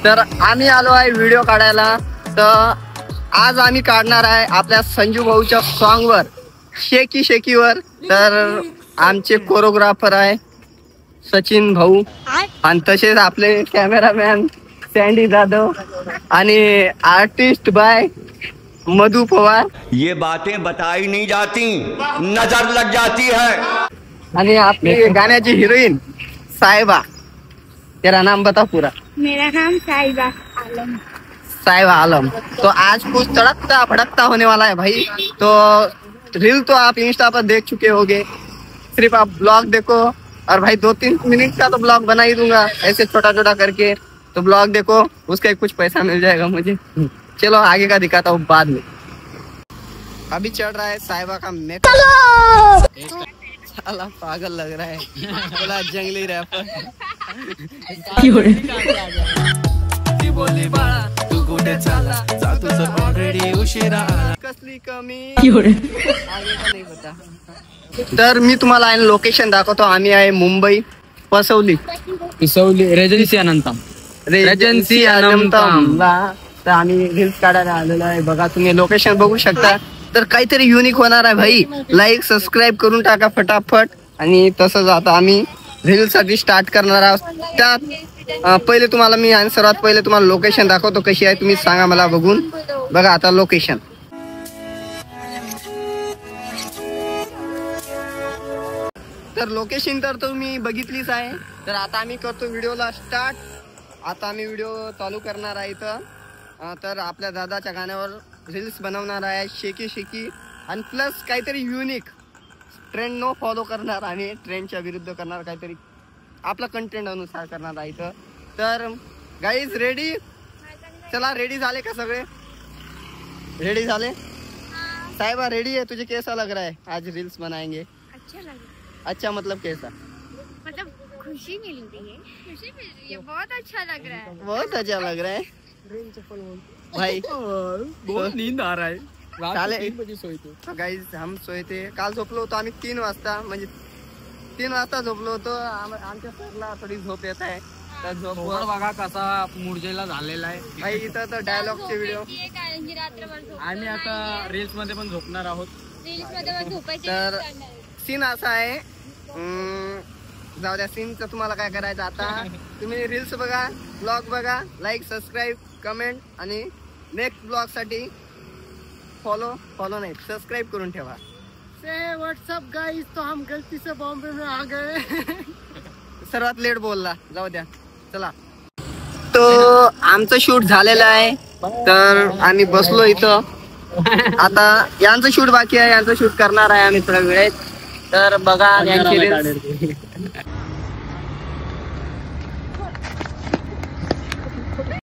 तर आम्ही आलो आहे व्हिडिओ काढायला. तर आज आम्ही काढणार आहे आपल्या संजू भाऊच्या सॉन्ग वर शेकी शेकीवर. तर आमचे कोरिओग्राफर आहे सचिन भाऊ आणि तसेच आपले कॅमेरामॅन सँडी जाधव आणि आर्टिस्ट बाय मधु पवार. ये बातें बताई नहीं जाती, नजर लग जाती है. आणि आपली गाण्याची हिरोईन साहिबा. तेरा नाम बता पूरा. मेरा नाम साहिबा आलम. साहिबा आलम. तो आज कुछ तड़कता भड़कता होने वाला है भाई. तो रील तो आप इंस्टा पर देख चुके होंगे, सिर्फ आप ब्लॉग देखो. और भाई 2-3 मिनट का तो ब्लॉग बना ही दूंगा ऐसे छोटा छोटा करके. तो ब्लॉग देखो, उसका कुछ पैसा मिल जाएगा मुझे. चलो आगे का दिखाता हूँ बाद में. अभी चल रहा है साहिबा का मेकअप. साला पागल लग रहा है, बोला जंगली रैपर. कसली कमी आगे का नाही पता. तर मी तुम्हाला लोकेशन दाखवतो. आम्ही आहे मुंबई पसवली रेजन्सी अनंतम. रेजन्सी अनंतमला. तर आम्ही रील्स काढायला आलेलो आहे. बघा तुम्ही लोकेशन बघू शकता. तर काहीतरी युनिक होणार आहे भाई. लाईक सबस्क्राईब करून टाका फटाफट. आणि तसंच आता आम्ही रील साठी स्टार्ट करणार आहोत. त्यात पहिले तुम्हाला मी आणि सर्वात पहिले तुम्हाला लोकेशन दाखवतो कशी आहे. तुम्ही सांगा मला बघून. बघा आता लोकेशन. तर लोकेशन तर तुम्ही बघितलीच आहे. तर आता आम्ही करतो व्हिडिओला स्टार्ट. आता आम्ही व्हिडिओ चालू करणार आहे इथं. तर आपल्या दादाच्या गाण्यावर रील्स बनवणार आहे शेकी शेकी. आणि प्लस काहीतरी युनिक ट्रेंड नो फॉलो करणार. आम्ही ट्रेंडच्या विरुद्ध करणार काहीतरी. आपला कंटेंट अनुसार करणार आहे इथं. तर गाईज रेडी. चला रेडी झाले का सगळे? रेडी झाले? साहिबा रेडी है? तुझे कैसा लग रहा है आज रील्स बनाएंगे? अच्छा लग रहा है. अच्छा मतलब कैसा? मतलब खुशी मिल रही है. खुशी मिल रही है. बहुत अच्छा लग रहा है. बहुत अच्छा लग रहा है भाई. बहुत नींद आ रहा है. गाईज हम सोए थे. काल झोपलो होतो आम्ही 3 वाजता. म्हणजे 3 वाजता झोपलो होतो. आमच्या सरला थोडी झोप येत आहे. तर झोप बघा कसा मुरजेला झालेला आहे भाई. इथं तर डायलॉगचे व्हिडिओ. कारण की रात्रभर झोप. आणि आता रील्स मध्ये पण झोपणार आहोत. रील्स मध्ये पण झोपायचे. तर सीन असा आहे. जाऊ द्या सीनचं तुम्हाला काय करायचं आता. तुम्ही रील्स बघा, ब्लॉग बघा, लाईक सबस्क्राईब कमेंट आणि नेक्स्ट ब्लॉग साठी फॉलो नाही सबस्क्राईब करून ठेवा. से व्हाट्सअप गाइस. तो हम गलती से बॉम्बे में आ गए. सर्वात लेट बोलला. जाऊ द्या चला. तो आमचं शूट झालेलं आहे. तर आम्ही बसलो इथं. आता यांचं शूट बाकी आहे. यांचं शूट करणार आहे आम्ही थोड्या वेळेत. तर बघा यांची रील्स.